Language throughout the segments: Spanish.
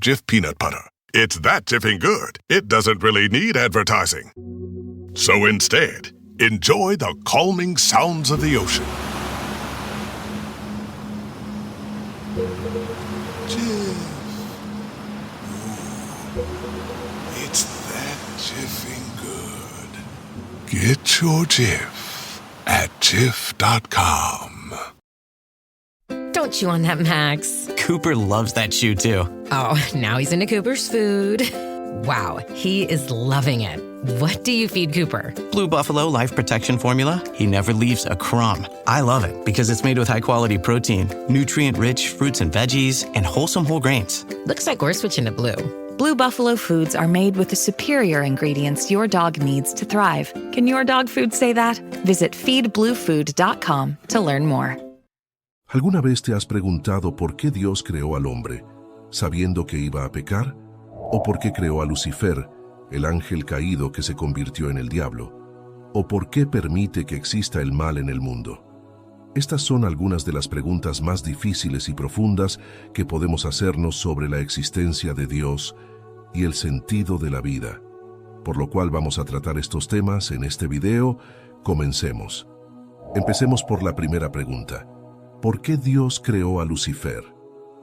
Jif peanut butter. It's that jiffing good, it doesn't really need advertising. So instead, enjoy the calming sounds of the ocean. Jif. Ooh, it's that jiffing good. Get your Jif at Jif.com. Don't chew on that, Max. Cooper loves that chew, too. Oh, now he's into Cooper's food. Wow, he is loving it. What do you feed Cooper? Blue Buffalo Life Protection Formula. He never leaves a crumb. I love it because it's made with high-quality protein, nutrient-rich fruits and veggies, and wholesome whole grains. Looks like we're switching to Blue. Blue Buffalo foods are made with the superior ingredients your dog needs to thrive. Can your dog food say that? Visit feedbluefood.com to learn more. ¿Alguna vez te has preguntado por qué Dios creó al hombre, sabiendo que iba a pecar? ¿O por qué creó a Lucifer, el ángel caído que se convirtió en el diablo? ¿O por qué permite que exista el mal en el mundo? Estas son algunas de las preguntas más difíciles y profundas que podemos hacernos sobre la existencia de Dios y el sentido de la vida. Por lo cual vamos a tratar estos temas en este video. Comencemos. Empecemos por la primera pregunta. ¿Por qué Dios creó a Lucifer?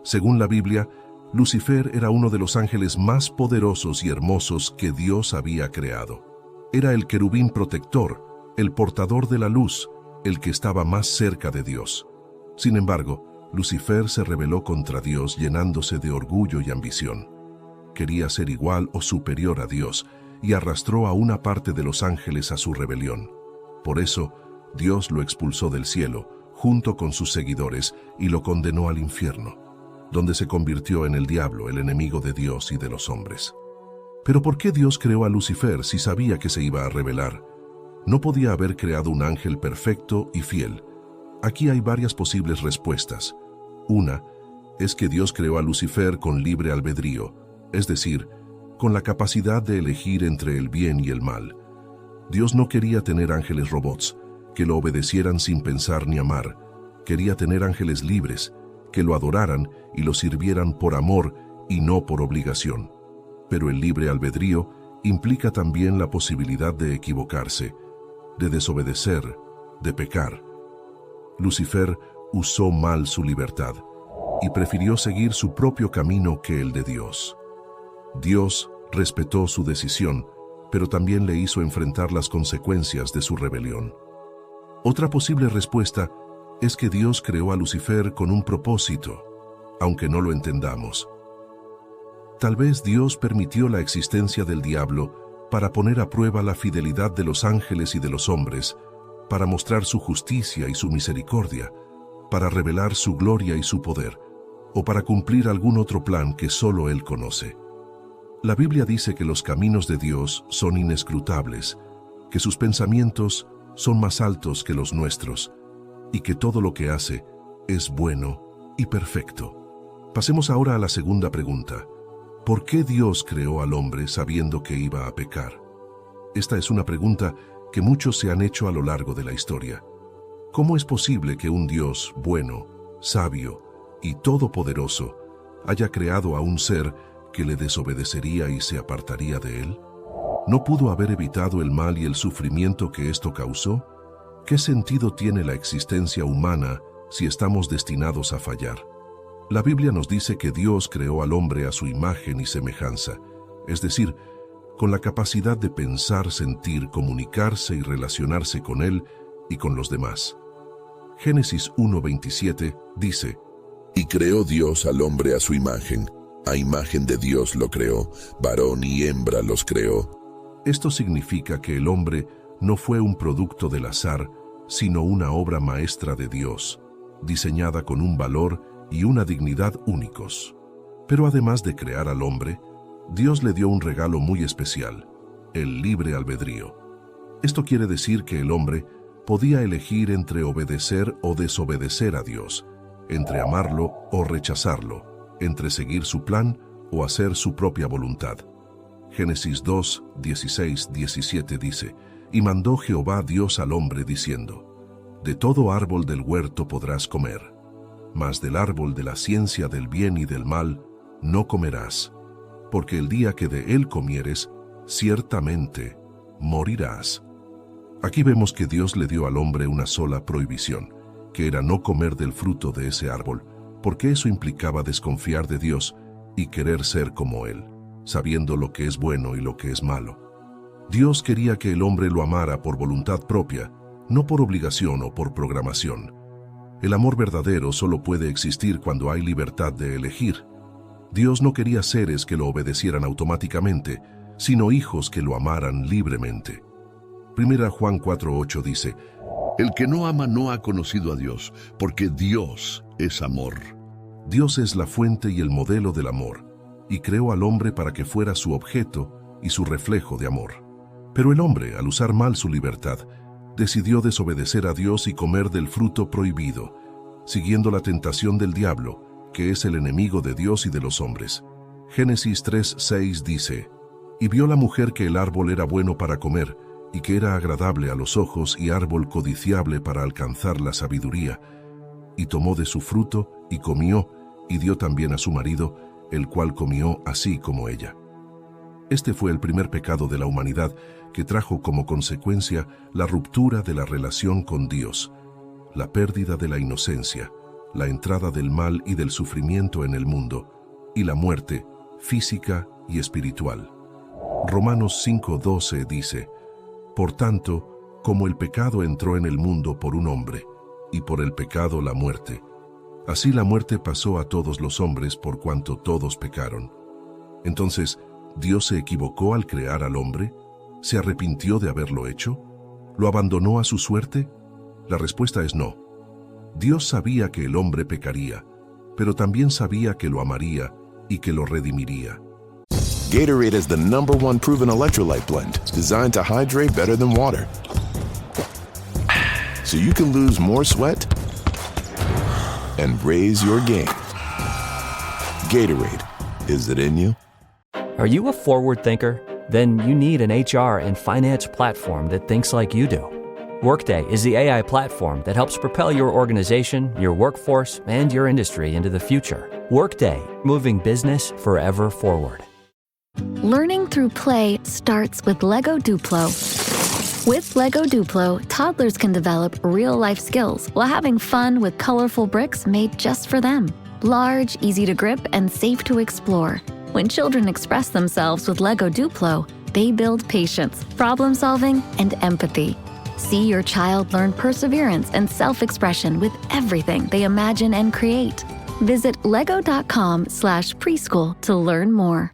Según la Biblia, Lucifer era uno de los ángeles más poderosos y hermosos que Dios había creado. Era el querubín protector, el portador de la luz, el que estaba más cerca de Dios. Sin embargo, Lucifer se rebeló contra Dios llenándose de orgullo y ambición. Quería ser igual o superior a Dios y arrastró a una parte de los ángeles a su rebelión. Por eso, Dios lo expulsó del cielo, junto con sus seguidores, y lo condenó al infierno, donde se convirtió en el diablo, el enemigo de Dios y de los hombres. Pero ¿por qué Dios creó a Lucifer si sabía que se iba a rebelar? No podía haber creado un ángel perfecto y fiel. Aquí hay varias posibles respuestas. Una es que Dios creó a Lucifer con libre albedrío, es decir, con la capacidad de elegir entre el bien y el mal. Dios no quería tener ángeles robots, que lo obedecieran sin pensar ni amar. Quería tener ángeles libres, que lo adoraran y lo sirvieran por amor y no por obligación. Pero el libre albedrío implica también la posibilidad de equivocarse, de desobedecer, de pecar. Lucifer usó mal su libertad y prefirió seguir su propio camino que el de Dios. Dios respetó su decisión, pero también le hizo enfrentar las consecuencias de su rebelión. Otra posible respuesta es que Dios creó a Lucifer con un propósito, aunque no lo entendamos. Tal vez Dios permitió la existencia del diablo para poner a prueba la fidelidad de los ángeles y de los hombres, para mostrar su justicia y su misericordia, para revelar su gloria y su poder, o para cumplir algún otro plan que solo Él conoce. La Biblia dice que los caminos de Dios son inescrutables, que sus pensamientos son más altos que los nuestros, y que todo lo que hace es bueno y perfecto. Pasemos ahora a la segunda pregunta. ¿Por qué Dios creó al hombre sabiendo que iba a pecar? Esta es una pregunta que muchos se han hecho a lo largo de la historia. ¿Cómo es posible que un Dios bueno, sabio y todopoderoso haya creado a un ser que le desobedecería y se apartaría de él? ¿No pudo haber evitado el mal y el sufrimiento que esto causó? ¿Qué sentido tiene la existencia humana si estamos destinados a fallar? La Biblia nos dice que Dios creó al hombre a su imagen y semejanza, es decir, con la capacidad de pensar, sentir, comunicarse y relacionarse con Él y con los demás. Génesis 1:27 dice: Y creó Dios al hombre a su imagen, a imagen de Dios lo creó, varón y hembra los creó. Esto significa que el hombre no fue un producto del azar, sino una obra maestra de Dios, diseñada con un valor y una dignidad únicos. Pero además de crear al hombre, Dios le dio un regalo muy especial, el libre albedrío. Esto quiere decir que el hombre podía elegir entre obedecer o desobedecer a Dios, entre amarlo o rechazarlo, entre seguir su plan o hacer su propia voluntad. Génesis 2, 16, 17 dice: Y mandó Jehová Dios al hombre diciendo: De todo árbol del huerto podrás comer, mas del árbol de la ciencia del bien y del mal no comerás, porque el día que de él comieres, ciertamente morirás. Aquí vemos que Dios le dio al hombre una sola prohibición, que era no comer del fruto de ese árbol, porque eso implicaba desconfiar de Dios y querer ser como Él, sabiendo lo que es bueno y lo que es malo. Dios quería que el hombre lo amara por voluntad propia, no por obligación o por programación. El amor verdadero solo puede existir cuando hay libertad de elegir. Dios no quería seres que lo obedecieran automáticamente, sino hijos que lo amaran libremente. 1 Juan 4:8 dice: El que no ama no ha conocido a Dios, porque Dios es amor. Dios es la fuente y el modelo del amor, y creó al hombre para que fuera su objeto y su reflejo de amor. Pero el hombre, al usar mal su libertad, decidió desobedecer a Dios y comer del fruto prohibido, siguiendo la tentación del diablo, que es el enemigo de Dios y de los hombres. Génesis 3:6 dice: Y vio la mujer que el árbol era bueno para comer, y que era agradable a los ojos y árbol codiciable para alcanzar la sabiduría. Y tomó de su fruto, y comió, y dio también a su marido, el cual comió así como ella. Este fue el primer pecado de la humanidad, que trajo como consecuencia la ruptura de la relación con Dios, la pérdida de la inocencia, la entrada del mal y del sufrimiento en el mundo, y la muerte física y espiritual. Romanos 5:12 dice: Por tanto, como el pecado entró en el mundo por un hombre, y por el pecado la muerte, así la muerte pasó a todos los hombres por cuanto todos pecaron. Entonces, ¿Dios se equivocó al crear al hombre? ¿Se arrepintió de haberlo hecho? ¿Lo abandonó a su suerte? La respuesta es no. Dios sabía que el hombre pecaría, pero también sabía que lo amaría y que lo redimiría. Gatorade is the #1 proven electrolyte blend, designed to hydrate better than water. So you can lose more sweat and raise your game. Gatorade, is it in you? Are you a forward thinker? Then you need an HR and finance platform that thinks like you do. Workday is the AI platform that helps propel your organization, your workforce, and your industry into the future. Workday, moving business forever forward. Learning through play starts with Lego Duplo. With Lego Duplo, toddlers can develop real-life skills while having fun with colorful bricks made just for them. Large, easy to grip, and safe to explore. When children express themselves with Lego Duplo, they build patience, problem-solving, and empathy. See your child learn perseverance and self-expression with everything they imagine and create. Visit lego.com/preschool to learn more.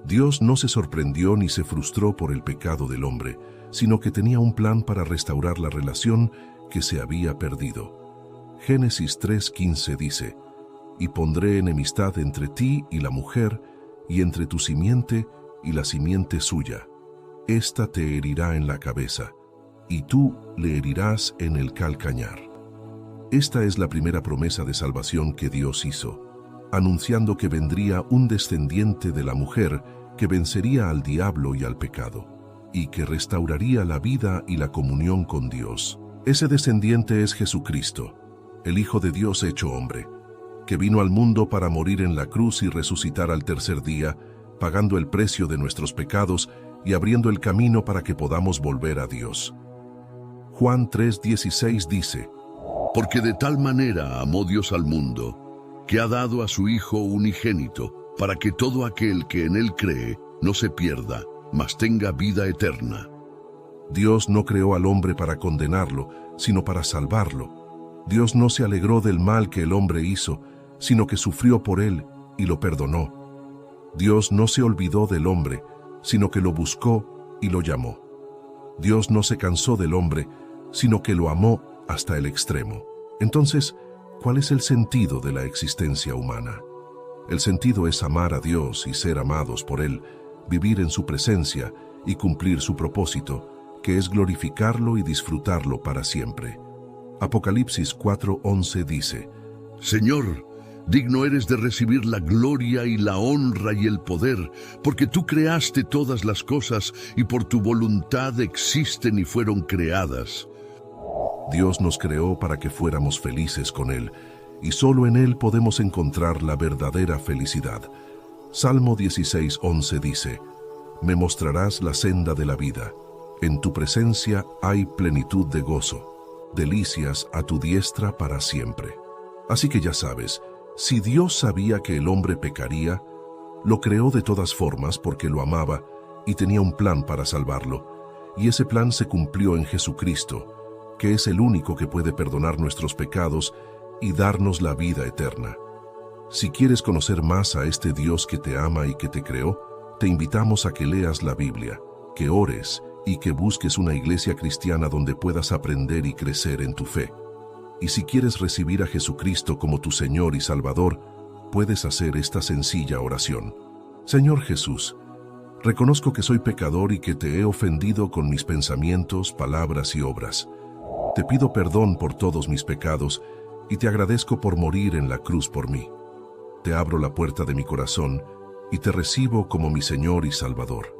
Dios no se sorprendió ni se frustró por el pecado del hombre, sino que tenía un plan para restaurar la relación que se había perdido. Génesis 3:15 dice: Y pondré enemistad entre ti y la mujer, y entre tu simiente y la simiente suya. Esta te herirá en la cabeza, y tú le herirás en el calcañar. Esta es la primera promesa de salvación que Dios hizo, anunciando que vendría un descendiente de la mujer que vencería al diablo y al pecado, y que restauraría la vida y la comunión con Dios. Ese descendiente es Jesucristo, el Hijo de Dios hecho hombre, que vino al mundo para morir en la cruz y resucitar al tercer día, pagando el precio de nuestros pecados y abriendo el camino para que podamos volver a Dios. Juan 3:16 dice: Porque de tal manera amó Dios al mundo, que ha dado a su Hijo unigénito, para que todo aquel que en él cree no se pierda, mas tenga vida eterna. Dios no creó al hombre para condenarlo, sino para salvarlo. Dios no se alegró del mal que el hombre hizo, sino que sufrió por él y lo perdonó. Dios no se olvidó del hombre, sino que lo buscó y lo llamó. Dios no se cansó del hombre, sino que lo amó hasta el extremo. Entonces, ¿cuál es el sentido de la existencia humana? El sentido es amar a Dios y ser amados por Él, vivir en su presencia y cumplir su propósito, que es glorificarlo y disfrutarlo para siempre. Apocalipsis 4:11 dice: Señor, digno eres de recibir la gloria y la honra y el poder, porque tú creaste todas las cosas y por tu voluntad existen y fueron creadas. Dios nos creó para que fuéramos felices con Él, y solo en Él podemos encontrar la verdadera felicidad. Salmo 16:11 dice: Me mostrarás la senda de la vida. En tu presencia hay plenitud de gozo, delicias a tu diestra para siempre. Así que ya sabes, si Dios sabía que el hombre pecaría, lo creó de todas formas porque lo amaba y tenía un plan para salvarlo. Y ese plan se cumplió en Jesucristo, que es el único que puede perdonar nuestros pecados y darnos la vida eterna. Si quieres conocer más a este Dios que te ama y que te creó, te invitamos a que leas la Biblia, que ores y que busques una iglesia cristiana donde puedas aprender y crecer en tu fe. Y si quieres recibir a Jesucristo como tu Señor y Salvador, puedes hacer esta sencilla oración. Señor Jesús, reconozco que soy pecador y que te he ofendido con mis pensamientos, palabras y obras. Te pido perdón por todos mis pecados y te agradezco por morir en la cruz por mí. Te abro la puerta de mi corazón y te recibo como mi Señor y Salvador.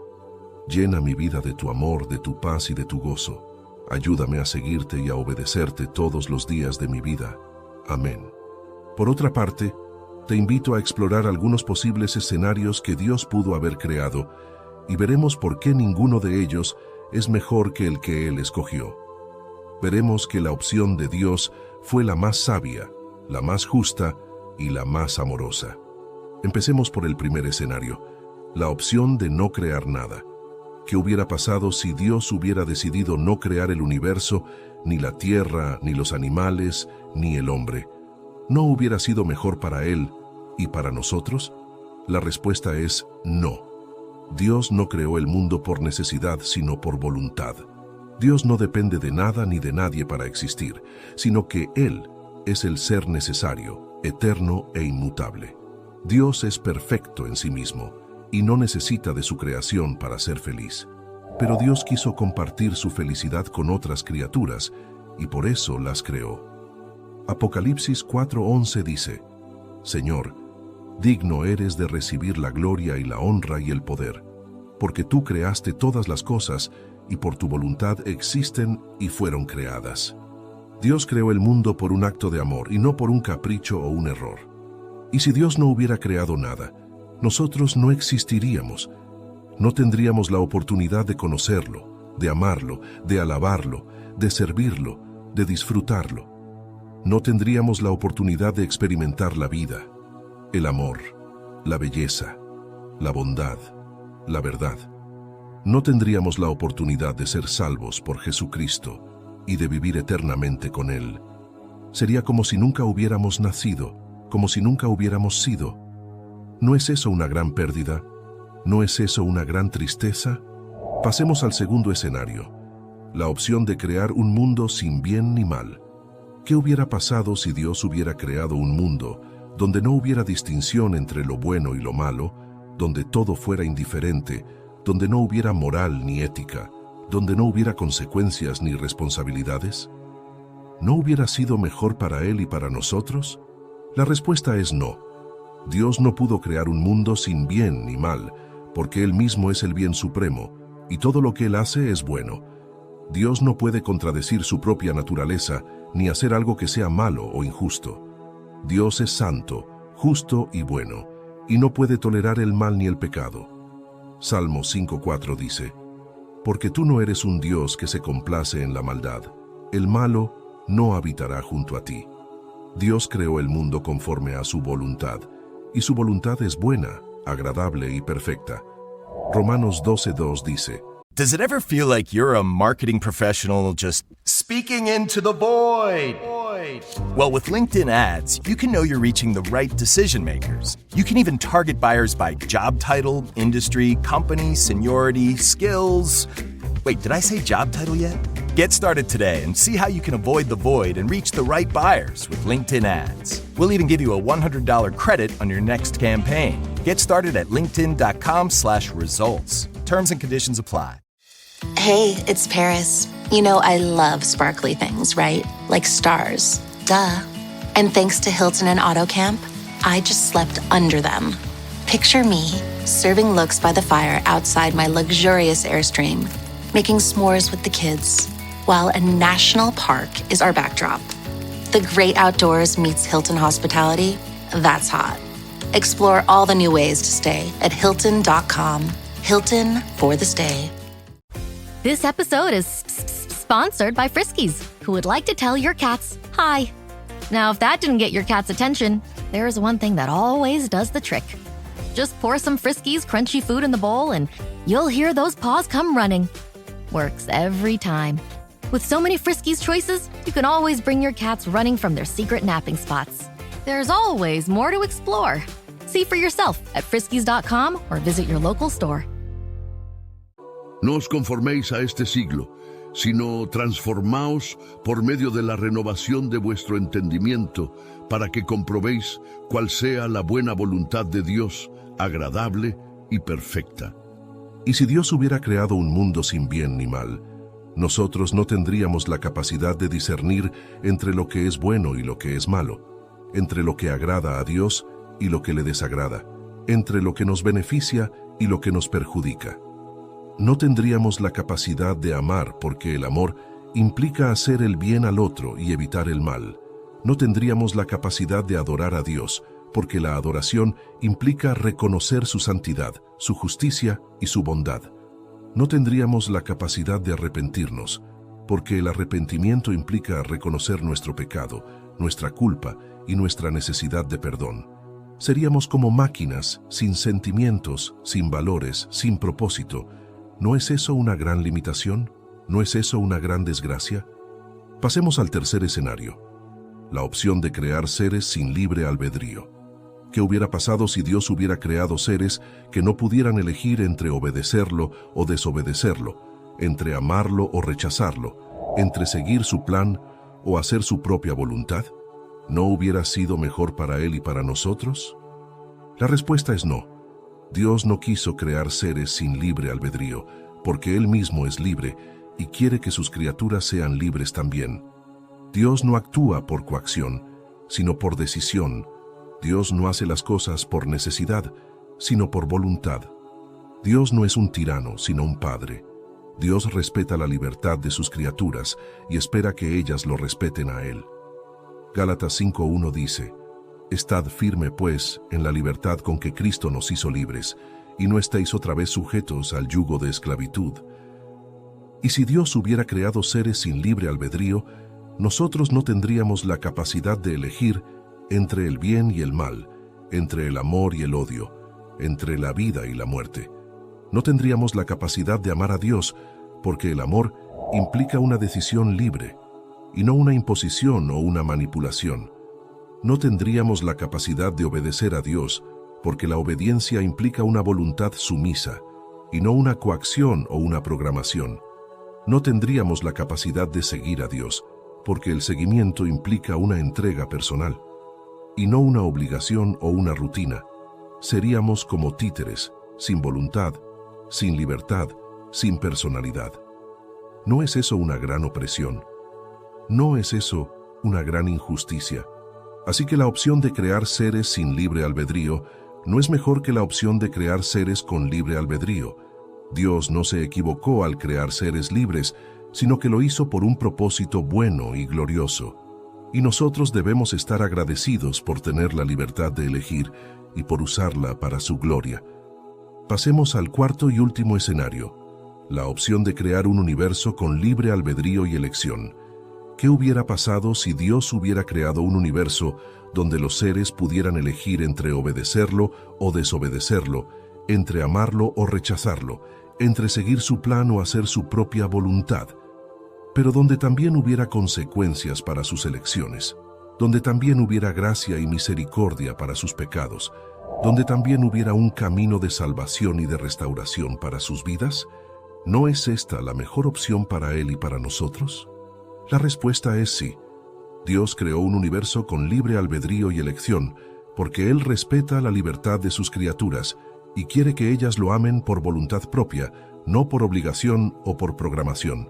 Llena mi vida de tu amor, de tu paz y de tu gozo. Ayúdame a seguirte y a obedecerte todos los días de mi vida. Amén. Por otra parte, te invito a explorar algunos posibles escenarios que Dios pudo haber creado y veremos por qué ninguno de ellos es mejor que el que Él escogió. Veremos que la opción de Dios fue la más sabia, la más justa y la más amorosa. Empecemos por el primer escenario, la opción de no crear nada. ¿Qué hubiera pasado si Dios hubiera decidido no crear el universo, ni la tierra, ni los animales, ni el hombre? ¿No hubiera sido mejor para Él y para nosotros? La respuesta es no. Dios no creó el mundo por necesidad, sino por voluntad. Dios no depende de nada ni de nadie para existir, sino que Él es el ser necesario, eterno e inmutable. Dios es perfecto en sí mismo y no necesita de su creación para ser feliz. Pero Dios quiso compartir su felicidad con otras criaturas y por eso las creó. Apocalipsis 4:11 dice: Señor, digno eres de recibir la gloria y la honra y el poder, porque tú creaste todas las cosas y por tu voluntad existen y fueron creadas. Dios creó el mundo por un acto de amor y no por un capricho o un error. Y si Dios no hubiera creado nada, nosotros no existiríamos. No tendríamos la oportunidad de conocerlo, de amarlo, de alabarlo, de servirlo, de disfrutarlo. No tendríamos la oportunidad de experimentar la vida, el amor, la belleza, la bondad, la verdad. No tendríamos la oportunidad de ser salvos por Jesucristo y de vivir eternamente con Él. Sería como si nunca hubiéramos nacido, como si nunca hubiéramos sido. ¿No es eso una gran pérdida? ¿No es eso una gran tristeza? Pasemos al segundo escenario, la opción de crear un mundo sin bien ni mal. ¿Qué hubiera pasado si Dios hubiera creado un mundo donde no hubiera distinción entre lo bueno y lo malo, donde todo fuera indiferente, donde no hubiera moral ni ética, donde no hubiera consecuencias ni responsabilidades? ¿No hubiera sido mejor para Él y para nosotros? La respuesta es no. Dios no pudo crear un mundo sin bien ni mal, porque Él mismo es el bien supremo, y todo lo que Él hace es bueno. Dios no puede contradecir su propia naturaleza, ni hacer algo que sea malo o injusto. Dios es santo, justo y bueno, y no puede tolerar el mal ni el pecado. Salmo 5:4 dice: Porque tú no eres un Dios que se complace en la maldad, el malo no habitará junto a ti. Dios creó el mundo conforme a su voluntad, y su voluntad es buena, agradable y perfecta. Romanos 12:2 dice: Does it ever feel like you're a marketing professional just speaking into the void? Well, with LinkedIn ads, you can know you're reaching the right decision makers. You can even target buyers by job title, industry, company, seniority, skills. Wait, did I say job title yet? Get started today and see how you can avoid the void and reach the right buyers with LinkedIn ads. We'll even give you a $100 credit on your next campaign. Get started at linkedin.com/results. Terms and conditions apply. Hey, it's Paris. You know I love sparkly things, right? Like stars. Duh. And thanks to Hilton and AutoCamp, I just slept under them. Picture me serving looks by the fire outside my luxurious Airstream, making s'mores with the kids, while a national park is our backdrop. The great outdoors meets Hilton hospitality. That's hot. Explore all the new ways to stay at Hilton.com. Hilton for the stay. This episode is sponsored by Friskies, who would like to tell your cats hi. Now, if that didn't get your cat's attention, there is one thing that always does the trick. Just pour some Friskies crunchy food in the bowl and you'll hear those paws come running. Works every time. With so many Friskies choices, you can always bring your cats running from their secret napping spots. There's always more to explore. See for yourself at friskies.com or visit your local store. No os conforméis a este siglo, sino transformaos por medio de la renovación de vuestro entendimiento, para que comprobéis cuál sea la buena voluntad de Dios, agradable y perfecta. Y si Dios hubiera creado un mundo sin bien ni mal, nosotros no tendríamos la capacidad de discernir entre lo que es bueno y lo que es malo, entre lo que agrada a Dios y lo que le desagrada, entre lo que nos beneficia y lo que nos perjudica. No tendríamos la capacidad de amar porque el amor implica hacer el bien al otro y evitar el mal. No tendríamos la capacidad de adorar a Dios porque la adoración implica reconocer su santidad, su justicia y su bondad. No tendríamos la capacidad de arrepentirnos porque el arrepentimiento implica reconocer nuestro pecado, nuestra culpa y nuestra necesidad de perdón. Seríamos como máquinas, sin sentimientos, sin valores, sin propósito. ¿No es eso una gran limitación? ¿No es eso una gran desgracia? Pasemos al tercer escenario, la opción de crear seres sin libre albedrío. ¿Qué hubiera pasado si Dios hubiera creado seres que no pudieran elegir entre obedecerlo o desobedecerlo, entre amarlo o rechazarlo, entre seguir su plan o hacer su propia voluntad? ¿No hubiera sido mejor para Él y para nosotros? La respuesta es no. Dios no quiso crear seres sin libre albedrío, porque Él mismo es libre y quiere que sus criaturas sean libres también. Dios no actúa por coacción, sino por decisión. Dios no hace las cosas por necesidad, sino por voluntad. Dios no es un tirano, sino un padre. Dios respeta la libertad de sus criaturas y espera que ellas lo respeten a Él. Gálatas 5:1 dice: Estad firme, pues, en la libertad con que Cristo nos hizo libres, y no estéis otra vez sujetos al yugo de esclavitud. Y si Dios hubiera creado seres sin libre albedrío, nosotros no tendríamos la capacidad de elegir entre el bien y el mal, entre el amor y el odio, entre la vida y la muerte. No tendríamos la capacidad de amar a Dios, porque el amor implica una decisión libre, y no una imposición o una manipulación. No tendríamos la capacidad de obedecer a Dios, porque la obediencia implica una voluntad sumisa, y no una coacción o una programación. No tendríamos la capacidad de seguir a Dios, porque el seguimiento implica una entrega personal, y no una obligación o una rutina. Seríamos como títeres, sin voluntad, sin libertad, sin personalidad. ¿No es eso una gran opresión? ¿No es eso una gran injusticia? Así que la opción de crear seres sin libre albedrío no es mejor que la opción de crear seres con libre albedrío. Dios no se equivocó al crear seres libres, sino que lo hizo por un propósito bueno y glorioso. Y nosotros debemos estar agradecidos por tener la libertad de elegir y por usarla para su gloria. Pasemos al cuarto y último escenario, la opción de crear un universo con libre albedrío y elección. ¿Qué hubiera pasado si Dios hubiera creado un universo donde los seres pudieran elegir entre obedecerlo o desobedecerlo, entre amarlo o rechazarlo, entre seguir su plan o hacer su propia voluntad, pero donde también hubiera consecuencias para sus elecciones, donde también hubiera gracia y misericordia para sus pecados, donde también hubiera un camino de salvación y de restauración para sus vidas? ¿No es esta la mejor opción para Él y para nosotros? La respuesta es sí. Dios creó un universo con libre albedrío y elección, porque Él respeta la libertad de sus criaturas y quiere que ellas lo amen por voluntad propia, no por obligación o por programación.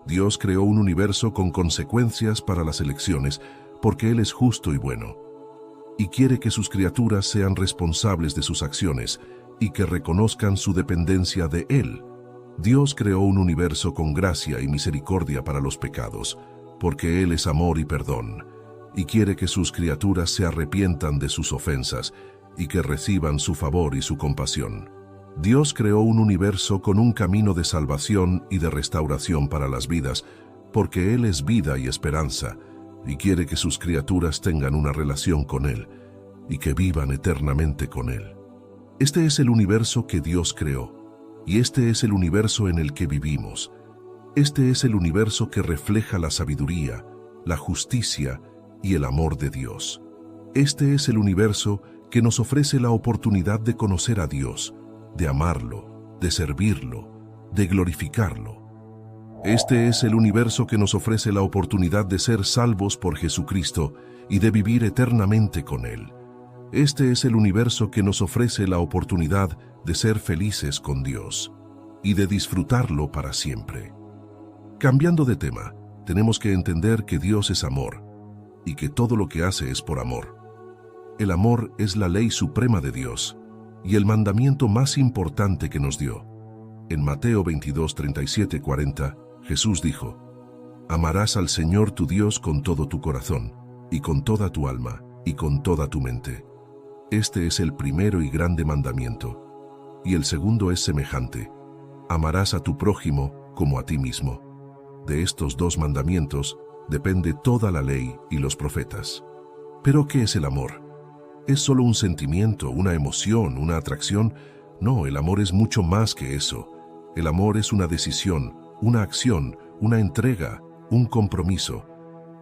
Dios creó un universo con consecuencias para las elecciones, porque Él es justo y bueno, y quiere que sus criaturas sean responsables de sus acciones y que reconozcan su dependencia de Él. Dios creó un universo con gracia y misericordia para los pecados, porque Él es amor y perdón, y quiere que sus criaturas se arrepientan de sus ofensas y que reciban su favor y su compasión. Dios creó un universo con un camino de salvación y de restauración para las vidas, porque Él es vida y esperanza, y quiere que sus criaturas tengan una relación con Él y que vivan eternamente con Él. Este es el universo que Dios creó, y este es el universo en el que vivimos. Este es el universo que refleja la sabiduría, la justicia y el amor de Dios. Este es el universo que nos ofrece la oportunidad de conocer a Dios, de amarlo, de servirlo, de glorificarlo. Este es el universo que nos ofrece la oportunidad de ser salvos por Jesucristo y de vivir eternamente con Él. Este es el universo que nos ofrece la oportunidad de ser felices con Dios y de disfrutarlo para siempre. Cambiando de tema, tenemos que entender que Dios es amor y que todo lo que hace es por amor. El amor es la ley suprema de Dios y el mandamiento más importante que nos dio. En Mateo 22, 37, 40, Jesús dijo: Amarás al Señor tu Dios con todo tu corazón, y con toda tu alma, y con toda tu mente. Este es el primero y grande mandamiento. Y el segundo es semejante: amarás a tu prójimo como a ti mismo. De estos dos mandamientos depende toda la ley y los profetas. ¿Pero qué es el amor? ¿Es solo un sentimiento, una emoción, una atracción? No, el amor es mucho más que eso. El amor es una decisión, una acción, una entrega, un compromiso.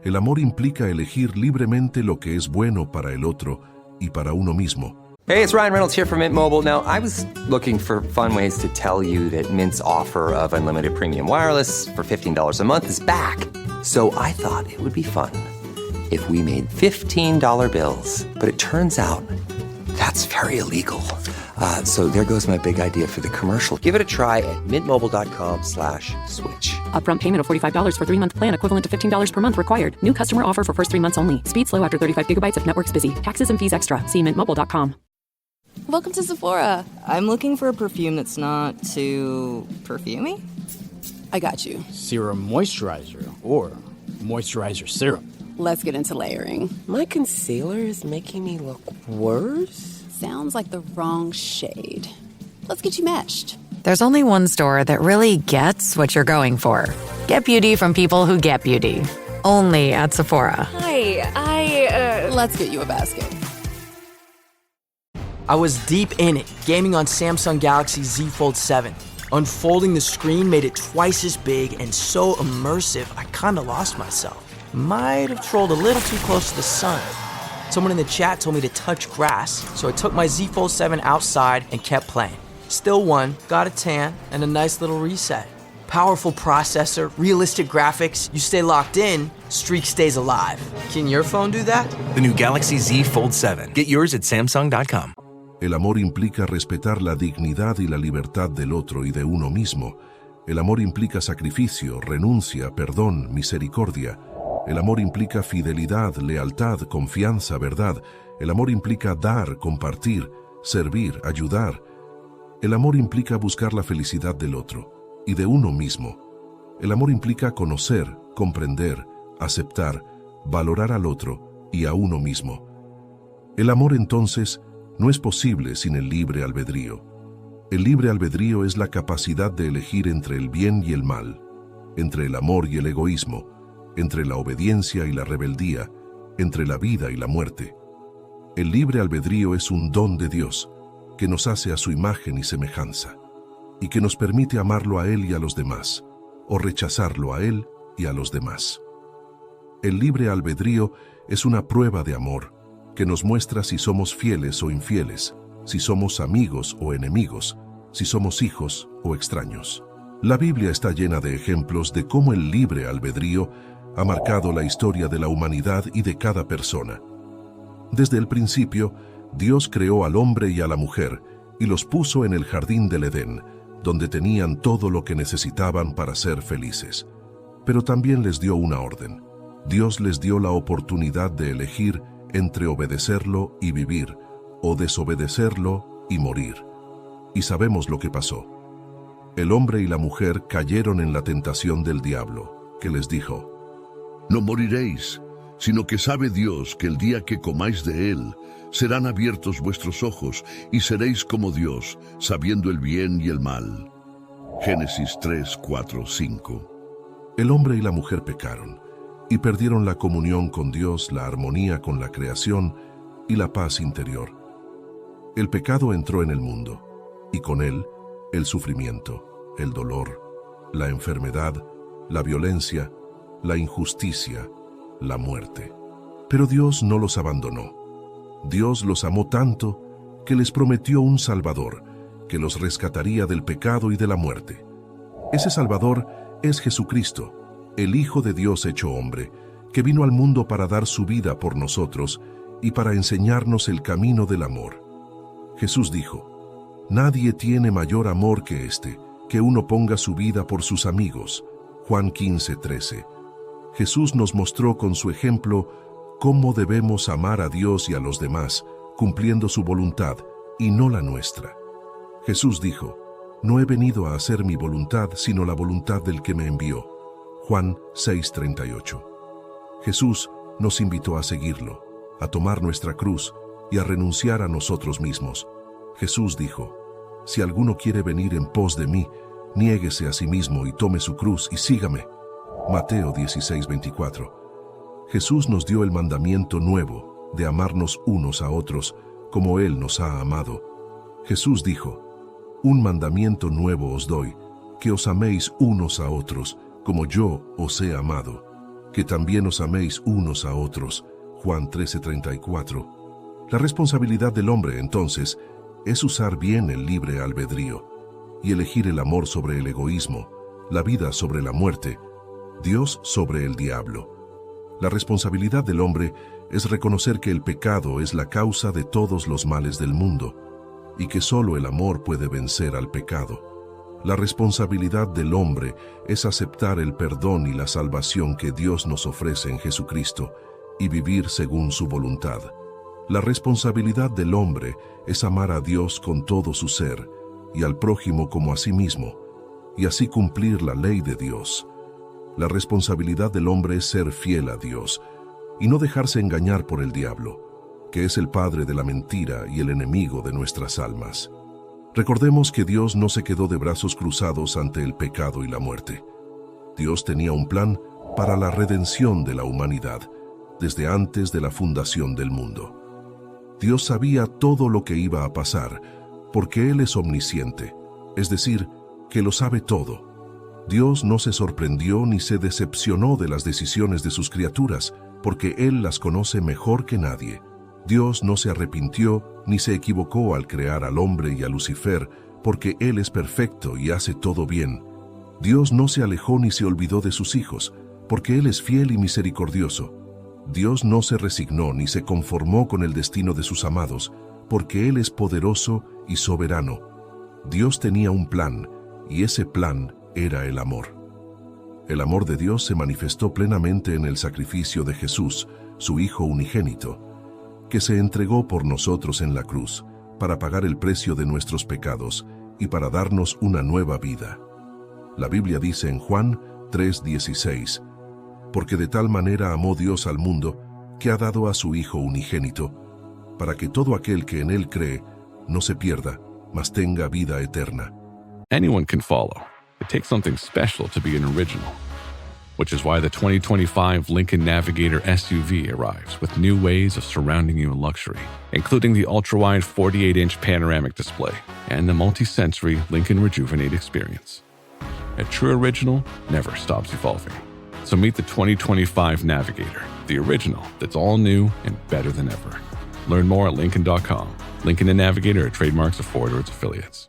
El amor implica elegir libremente lo que es bueno para el otro y para uno mismo. Hey, it's Ryan Reynolds here from Mint Mobile. Now, I was looking for fun ways to tell you that Mint's offer of unlimited premium wireless for $15 a month is back. So I thought it would be fun if we made $15 bills. But it turns out that's very illegal. So there goes my big idea for the commercial. Give it a try at mintmobile.com/switch. Upfront payment of $45 for 3-month plan equivalent to $15 per month required. New customer offer for first 3 months only. Speed slow after 35 gigabytes if network's busy. Taxes and fees extra. See mintmobile.com. Welcome to Sephora. I'm looking for a perfume that's not too perfumey. I got you. Serum moisturizer or moisturizer serum. Let's get into layering. My concealer is making me look worse. Sounds like the wrong shade. Let's get you matched. There's only one store that really gets what you're going for. Get beauty from people who get beauty. Only at Sephora. Hi, Let's get you a basket. I was deep in it, gaming on Samsung Galaxy Z Fold 7. Unfolding the screen made it twice as big and so immersive, I kinda lost myself. Might have trolled a little too close to the sun. Someone in the chat told me to touch grass, so I took my Z Fold 7 outside and kept playing. Still won, got a tan, and a nice little reset. Powerful processor, realistic graphics, you stay locked in, streak stays alive. Can your phone do that? The new Galaxy Z Fold 7. Get yours at Samsung.com. El amor implica respetar la dignidad y la libertad del otro y de uno mismo. El amor implica sacrificio, renuncia, perdón, misericordia. El amor implica fidelidad, lealtad, confianza, verdad. El amor implica dar, compartir, servir, ayudar. El amor implica buscar la felicidad del otro y de uno mismo. El amor implica conocer, comprender, aceptar, valorar al otro y a uno mismo. El amor, entonces, no es posible sin el libre albedrío. El libre albedrío es la capacidad de elegir entre el bien y el mal, entre el amor y el egoísmo, entre la obediencia y la rebeldía, entre la vida y la muerte. El libre albedrío es un don de Dios que nos hace a su imagen y semejanza, y que nos permite amarlo a Él y a los demás, o rechazarlo a Él y a los demás. El libre albedrío es una prueba de amor que nos muestra si somos fieles o infieles, si somos amigos o enemigos, si somos hijos o extraños. La Biblia está llena de ejemplos de cómo el libre albedrío ha marcado la historia de la humanidad y de cada persona. Desde el principio, Dios creó al hombre y a la mujer y los puso en el jardín del Edén, donde tenían todo lo que necesitaban para ser felices. Pero también les dio una orden. Dios les dio la oportunidad de elegir entre obedecerlo y vivir, o desobedecerlo y morir. Y sabemos lo que pasó. El hombre y la mujer cayeron en la tentación del diablo, que les dijo: No moriréis. sino que sabe Dios que el día que comáis de él, serán abiertos vuestros ojos y seréis como Dios, sabiendo el bien y el mal. Génesis 3, 4, 5. El hombre y la mujer pecaron y perdieron la comunión con Dios, la armonía con la creación y la paz interior. El pecado entró en el mundo y con él el sufrimiento, el dolor, la enfermedad, la violencia, la injusticia, la muerte. Pero Dios no los abandonó. Dios los amó tanto que les prometió un Salvador que los rescataría del pecado y de la muerte. Ese Salvador es Jesucristo, el Hijo de Dios hecho hombre, que vino al mundo para dar su vida por nosotros y para enseñarnos el camino del amor. Jesús dijo: «Nadie tiene mayor amor que este, que uno ponga su vida por sus amigos». Juan 15:13. Jesús nos mostró con su ejemplo cómo debemos amar a Dios y a los demás, cumpliendo su voluntad y no la nuestra. Jesús dijo: «No he venido a hacer mi voluntad, sino la voluntad del que me envió». Juan 6:38. Jesús nos invitó a seguirlo, a tomar nuestra cruz y a renunciar a nosotros mismos. Jesús dijo: «Si alguno quiere venir en pos de mí, niéguese a sí mismo y tome su cruz y sígame». Mateo 16:24. Jesús nos dio el mandamiento nuevo de amarnos unos a otros como Él nos ha amado. Jesús dijo: «Un mandamiento nuevo os doy, que os améis unos a otros como yo os he amado, que también os améis unos a otros». Juan 13:34. La responsabilidad del hombre, entonces, es usar bien el libre albedrío y elegir el amor sobre el egoísmo, la vida sobre la muerte, Dios sobre el diablo. La responsabilidad del hombre es reconocer que el pecado es la causa de todos los males del mundo y que solo el amor puede vencer al pecado. La responsabilidad del hombre es aceptar el perdón y la salvación que Dios nos ofrece en Jesucristo y vivir según su voluntad. La responsabilidad del hombre es amar a Dios con todo su ser y al prójimo como a sí mismo, y así cumplir la ley de Dios. La responsabilidad del hombre es ser fiel a Dios y no dejarse engañar por el diablo, que es el padre de la mentira y el enemigo de nuestras almas. Recordemos que Dios no se quedó de brazos cruzados ante el pecado y la muerte. Dios tenía un plan para la redención de la humanidad desde antes de la fundación del mundo. Dios sabía todo lo que iba a pasar porque Él es omnisciente, es decir, que lo sabe todo. Dios no se sorprendió ni se decepcionó de las decisiones de sus criaturas, porque Él las conoce mejor que nadie. Dios no se arrepintió ni se equivocó al crear al hombre y a Lucifer, porque Él es perfecto y hace todo bien. Dios no se alejó ni se olvidó de sus hijos, porque Él es fiel y misericordioso. Dios no se resignó ni se conformó con el destino de sus amados, porque Él es poderoso y soberano. Dios tenía un plan, y ese plan era el amor. El amor de Dios se manifestó plenamente en el sacrificio de Jesús, su Hijo unigénito, que se entregó por nosotros en la cruz, para pagar el precio de nuestros pecados y para darnos una nueva vida. La Biblia dice en Juan 3:16, «Porque de tal manera amó Dios al mundo, que ha dado a su Hijo unigénito, para que todo aquel que en Él cree no se pierda, mas tenga vida eterna». Anyone can follow. It takes something special to be an original, which is why the 2025 Lincoln Navigator SUV arrives with new ways of surrounding you in luxury, including the ultra-wide 48-inch panoramic display and the multi-sensory Lincoln Rejuvenate experience. A true original never stops evolving. So meet the 2025 Navigator, the original that's all new and better than ever. Learn more at Lincoln.com. Lincoln and Navigator are trademarks of Ford or its affiliates.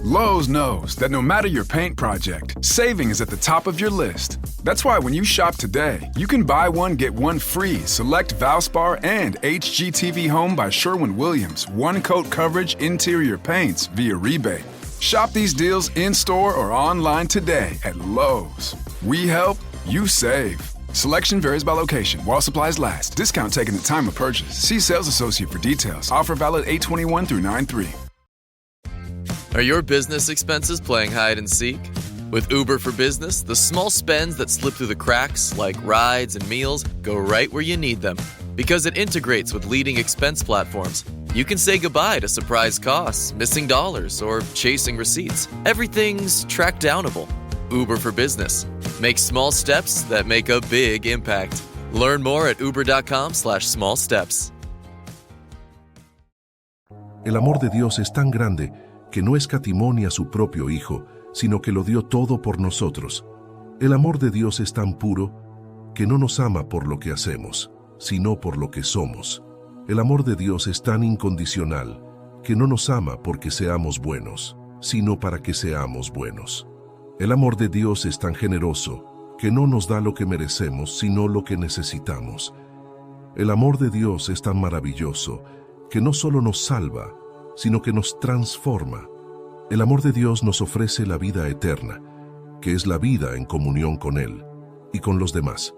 Lowe's knows that no matter your paint project, saving is at the top of your list. That's why when you shop today, you can buy one, get one free. Select Valspar and HGTV Home by Sherwin-Williams. One coat coverage interior paints via rebate. Shop these deals in-store or online today at Lowe's. We help, you save. Selection varies by location. While supplies last. Discount taken at time of purchase. See sales associate for details. Offer valid 8/21 through 9/3. Are your business expenses playing hide and seek? With Uber for Business, the small spends that slip through the cracks, like rides and meals, go right where you need them. Because it integrates with leading expense platforms, you can say goodbye to surprise costs, missing dollars, or chasing receipts. Everything's track-downable. Uber for Business. Make small steps that make a big impact. Learn more at uber.com/small steps. El amor de Dios es tan grande que no escatimó ni a su propio Hijo, sino que lo dio todo por nosotros. El amor de Dios es tan puro que no nos ama por lo que hacemos, sino por lo que somos. El amor de Dios es tan incondicional que no nos ama porque seamos buenos, sino para que seamos buenos. El amor de Dios es tan generoso que no nos da lo que merecemos, sino lo que necesitamos. El amor de Dios es tan maravilloso que no solo nos salva, sino que nos transforma. El amor de Dios nos ofrece la vida eterna, que es la vida en comunión con Él y con los demás.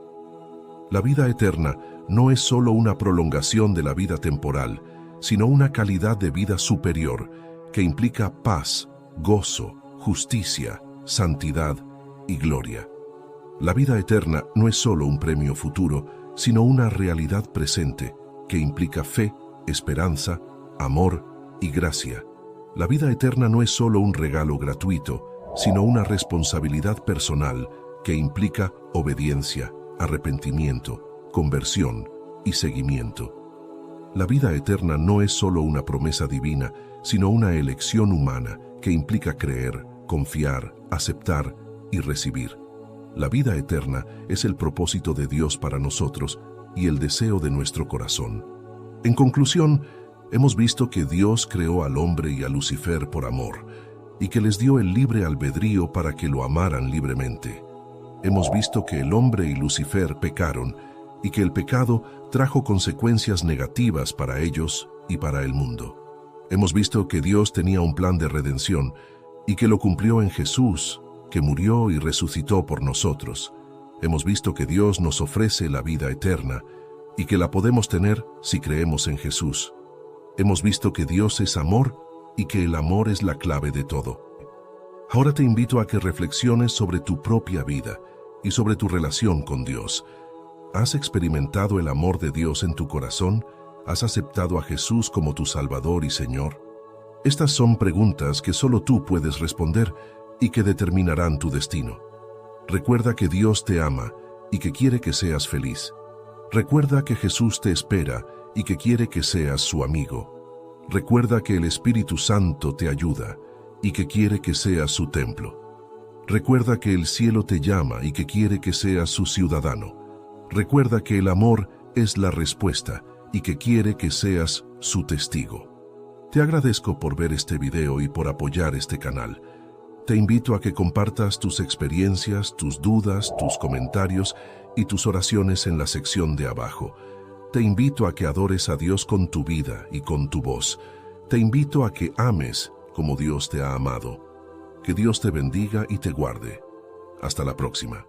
La vida eterna no es solo una prolongación de la vida temporal, sino una calidad de vida superior que implica paz, gozo, justicia, santidad y gloria. La vida eterna no es solo un premio futuro, sino una realidad presente que implica fe, esperanza, amor y gracia. La vida eterna no es solo un regalo gratuito, sino una responsabilidad personal que implica obediencia, arrepentimiento, conversión y seguimiento. La vida eterna no es solo una promesa divina, sino una elección humana que implica creer, confiar, aceptar y recibir. La vida eterna es el propósito de Dios para nosotros y el deseo de nuestro corazón. En conclusión, hemos visto que Dios creó al hombre y a Lucifer por amor, y que les dio el libre albedrío para que lo amaran libremente. Hemos visto que el hombre y Lucifer pecaron, y que el pecado trajo consecuencias negativas para ellos y para el mundo. Hemos visto que Dios tenía un plan de redención, y que lo cumplió en Jesús, que murió y resucitó por nosotros. Hemos visto que Dios nos ofrece la vida eterna, y que la podemos tener si creemos en Jesús. Hemos visto que Dios es amor y que el amor es la clave de todo. Ahora te invito a que reflexiones sobre tu propia vida y sobre tu relación con Dios. ¿Has experimentado el amor de Dios en tu corazón? ¿Has aceptado a Jesús como tu Salvador y Señor? Estas son preguntas que solo tú puedes responder y que determinarán tu destino. Recuerda que Dios te ama y que quiere que seas feliz. Recuerda que Jesús te espera y que quiere que seas su amigo. Recuerda que el Espíritu Santo te ayuda y que quiere que seas su templo. Recuerda que el cielo te llama y que quiere que seas su ciudadano. Recuerda que el amor es la respuesta y que quiere que seas su testigo. Te agradezco por ver este video y por apoyar este canal. Te invito a que compartas tus experiencias, tus dudas, tus comentarios y tus oraciones en la sección de abajo. Te invito a que adores a Dios con tu vida y con tu voz. Te invito a que ames como Dios te ha amado. Que Dios te bendiga y te guarde. Hasta la próxima.